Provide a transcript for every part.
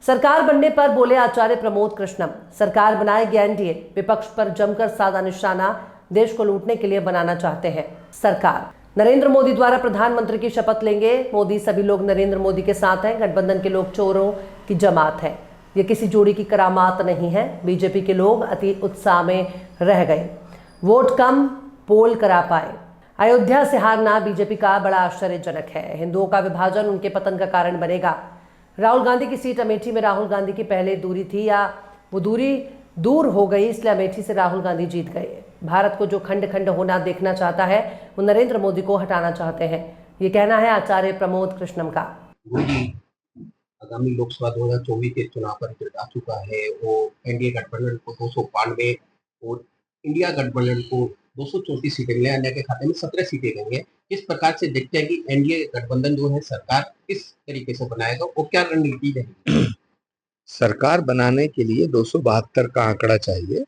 सरकार बनने पर बोले आचार्य प्रमोद कृष्णम, सरकार बनाएगी एनडीए। विपक्ष पर जमकर साधा निशाना, देश को लूटने के लिए बनाना चाहते हैं सरकार। नरेंद्र मोदी द्वारा प्रधानमंत्री की शपथ लेंगे मोदी। सभी लोग नरेंद्र मोदी के साथ हैं। गठबंधन के लोग चोरों की जमात है। ये किसी जोड़ी की करामात नहीं है। बीजेपी के लोग अति उत्साह में रह गए, वोट कम पोल करा पाए। अयोध्या से हारना बीजेपी का बड़ा आश्चर्यजनक है। हिंदुओं का विभाजन उनके पतन का कारण बनेगा। राहुल गांधी की सीट अमेठी में राहुल गांधी की पहले दूरी थी, या वो दूरी दूर हो गई, इसलिए अमेठी से राहुल गांधी जीत गए। भारत को जो खंड खंड होना देखना चाहता है, वो नरेंद्र मोदी को हटाना चाहते हैं। ये कहना है आचार्य प्रमोद कृष्णम का। आगामी लोकसभा 2024 के चुनाव पर रिजल्ट आ चुका है। वो एनडीए गठबंधन को 292 और इंडिया गठबंधन को 234 सीटें मिले, अन्य के खाते में 17 सीटें देंगे। इस प्रकार से देखते हैं कि एनडीए गठबंधन जो है सरकार किस तरीके से बनाएगा और क्या रणनीति है। सरकार बनाने के लिए 272 का आंकड़ा चाहिए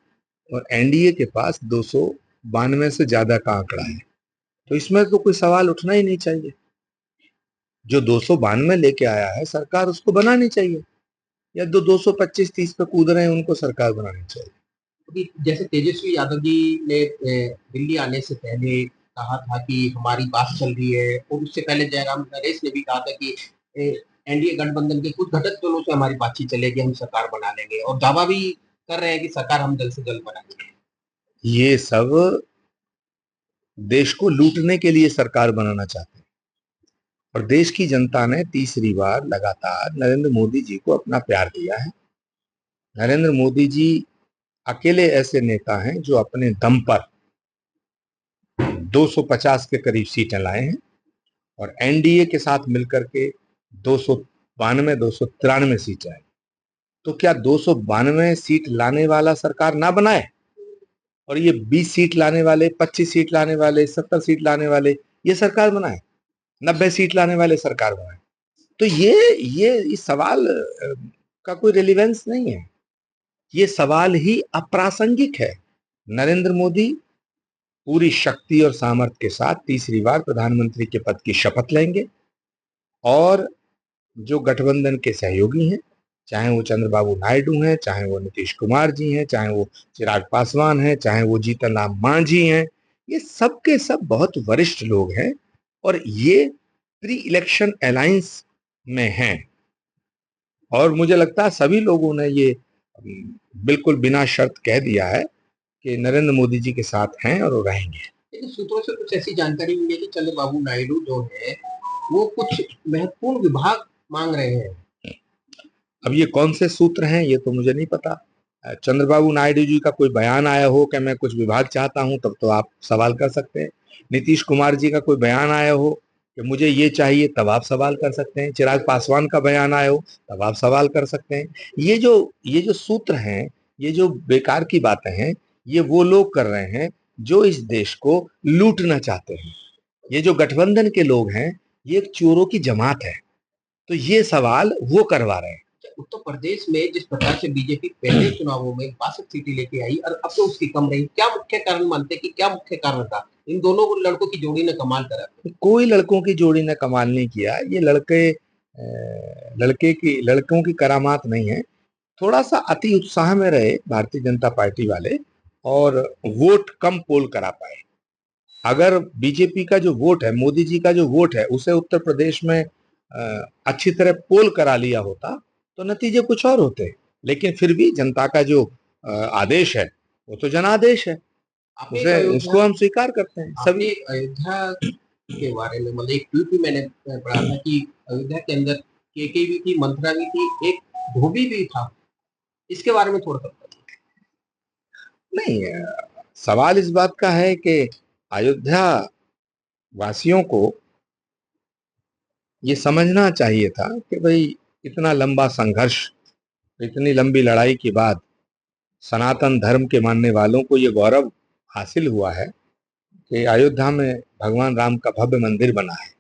और एनडीए के पास 292 से ज्यादा का आंकड़ा है, तो इसमें तो कोई सवाल उठना ही नहीं चाहिए। जो 292 लेके आया है सरकार उसको बनानी चाहिए, या 225-30 पे कूद रहे हैं उनको सरकार बनानी चाहिए। जैसे तेजस्वी यादव जी ने दिल्ली आने से पहले कहा था कि हमारी बात चल रही है, और उससे पहले जयराम नरेश ने भी कहा था कि एनडीए गठबंधन के कुछ घटक दलों से हमारी बातचीत चलेगी, हम सरकार बना लेंगे, और दावा भी कर रहे हैं कि सरकार हम जल्द से जल्द बनाएंगे। ये सब देश को लूटने के लिए सरकार बनाना चाहते हैं, और देश की जनता ने तीसरी बार लगातार नरेंद्र मोदी जी को अपना प्यार दिया है। नरेंद्र मोदी जी अकेले ऐसे नेता हैं जो अपने दम पर 250 के करीब सीटें लाए हैं, और एनडीए के साथ मिलकर के 292 293 सीटें आई। तो क्या 292 सीट लाने वाला सरकार ना बनाए, और ये 20 सीट लाने वाले, 25 सीट लाने वाले, 70 सीट लाने वाले ये सरकार बनाए, 90 सीट लाने वाले सरकार बनाए? तो ये इस सवाल का कोई रिलेवेंस नहीं है। ये सवाल ही अप्रासंगिक है। नरेंद्र मोदी पूरी शक्ति और सामर्थ्य के साथ तीसरी बार प्रधानमंत्री के पद की शपथ लेंगे, और जो गठबंधन के सहयोगी हैं, चाहे वो चंद्रबाबू नायडू हैं, चाहे वो नीतीश कुमार जी हैं, चाहे वो चिराग पासवान हैं, चाहे वो जीतन राम मांझी हैं, ये सब के सब बहुत वरिष्ठ लोग हैं, और ये प्री इलेक्शन अलायंस में हैं। और मुझे लगता है सभी लोगों ने ये बिल्कुल बिना शर्त कह दिया है कि नरेंद्र मोदी जी के साथ हैं और वो रहेंगे। लेकिन सूत्रों से कुछ ऐसी जानकारी मिली है कि चंद्रबाबू नायडू जो है वो कुछ महत्वपूर्ण विभाग मांग रहे हैं। अब ये कौन से सूत्र हैं ये तो मुझे नहीं पता। चंद्रबाबू नायडू जी का कोई बयान आया हो कि मैं कुछ विभाग चाहता हूं, तब तो आप सवाल कर सकते हैं। नीतीश कुमार जी का कोई बयान आया हो कि मुझे ये चाहिए, तब आप सवाल कर सकते हैं। चिराग पासवान का बयान आया हो, तब आप सवाल कर सकते हैं। ये जो सूत्र हैं, ये जो बेकार की बातें हैं, ये वो लोग कर रहे हैं जो इस देश को लूटना चाहते हैं। ये जो गठबंधन के लोग हैं, ये एक चोरों की जमात है, तो ये सवाल वो करवा रहे हैं। उत्तर प्रदेश में जिस प्रकार से बीजेपी पहले चुनावों में 62 सीटें लेके आई और अब तो उसकी कम रही, क्या मुख्य कारण मानते कि क्या मुख्य कारण था? इन दोनों लड़कों की जोड़ी ने कमाल करा। कोई लड़कों की जोड़ी ने कमाल नहीं किया। ये लड़कों की करामात नहीं है। थोड़ा सा अति उत्साह में रहे भारतीय जनता पार्टी वाले, और वोट कम पोल करा पाए। अगर बीजेपी का जो वोट है, मोदी जी का जो वोट है, उसे उत्तर प्रदेश में अच्छी तरह पोल करा लिया होता तो नतीजे कुछ और होते। लेकिन फिर भी जनता का जो आदेश है वो तो जनादेश है, उसको हम स्वीकार करते हैं। सभी अयोध्या के बारे में मतलब एक ट्वीट भी मैंने पढ़ा था कि अयोध्या के अंदर केकेवी थी, मंत्रा भी थी, एक धोबी भी था। इसके बारे में थोड़ा सा नहीं, सवाल इस बात का है कि अयोध्या वासियों को ये समझना चाहिए था कि भाई इतना लंबा संघर्ष, इतनी लंबी लड़ाई के बाद सनातन धर्म के मानने वालों को ये गौरव हासिल हुआ है कि अयोध्या में भगवान राम का भव्य मंदिर बना है।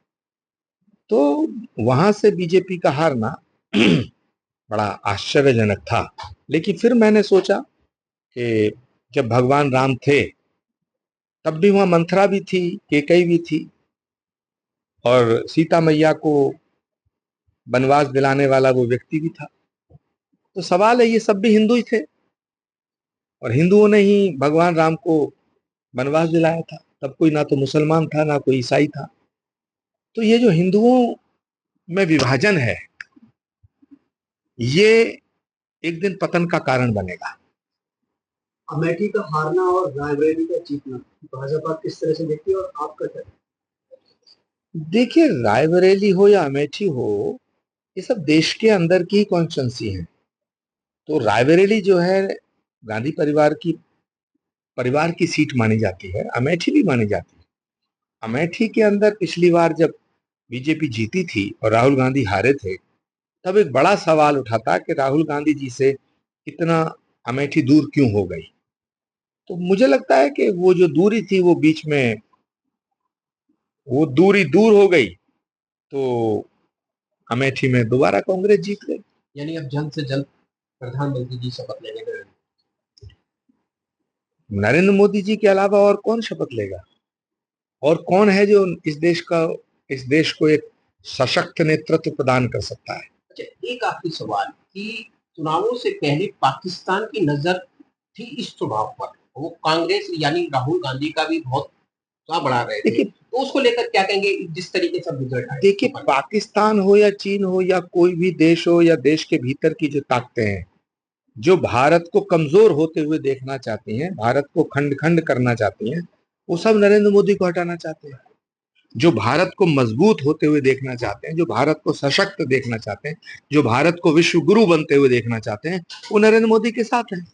तो वहां से बीजेपी का हारना बड़ा आश्चर्यजनक था। लेकिन फिर मैंने सोचा कि जब भगवान राम थे तब भी वहां मंथरा भी थी, केकई भी थी, और सीता मैया को वनवास दिलाने वाला वो व्यक्ति भी था। तो सवाल है, ये सब भी हिंदू ही थे और हिंदुओं ने ही भगवान राम को वनवास दिलाया था। तब कोई ना तो मुसलमान था ना कोई ईसाई था। तो ये जो हिंदुओं में विभाजन है, ये एक दिन पतन का कारण बनेगा। अमेठी का हारना और रायबरेली का जीतना भाजपा किस तरह से देखती है और आपका क्या? देखिए, रायबरेली हो या अमेठी हो, ये सब देश के अंदर की कॉन्स्टिट्यूंसी है। तो रायबरेली जो है गांधी परिवार की सीट मानी जाती है, अमेठी भी मानी जाती है। अमेठी के अंदर पिछली बार जब बीजेपी जीती थी और राहुल गांधी हारे थे, तब एक बड़ा सवाल उठा था कि राहुल गांधी जी से इतना अमेठी दूर क्यों हो गई। तो मुझे लगता है कि वो जो दूरी थी वो बीच में वो दूरी दूर हो गई, तो अमेठी में दोबारा कांग्रेस जीत गई। यानी अब जल्द से जल्द प्रधानमंत्री जी शपथ लेने गए। नरेंद्र मोदी जी के अलावा और कौन शपथ लेगा? और कौन है जो इस देश को एक सशक्त नेतृत्व प्रदान कर सकता है? अच्छा, एक आखिरी सवाल कि चुनावों से पहले पाकिस्तान की नजर थी इस चुनाव पर, वो कांग्रेस यानी राहुल गांधी का भी बहुत उत्साह बढ़ा रहे थे, देखिए तो उसको लेकर क्या कहेंगे जिस तरीके से रिजल्ट आए? देखिए पाकिस्तान हो या चीन हो या कोई भी देश हो या देश के भीतर की जो ताकतें हैं, जो भारत को कमजोर होते हुए देखना चाहती हैं, भारत को खंड खंड करना चाहती हैं, वो सब नरेंद्र मोदी को हटाना चाहते हैं। जो भारत को मजबूत होते हुए देखना चाहते हैं, जो भारत को सशक्त देखना चाहते हैं, जो भारत को विश्व गुरु बनते हुए देखना चाहते हैं, वो नरेंद्र मोदी के साथ हैं।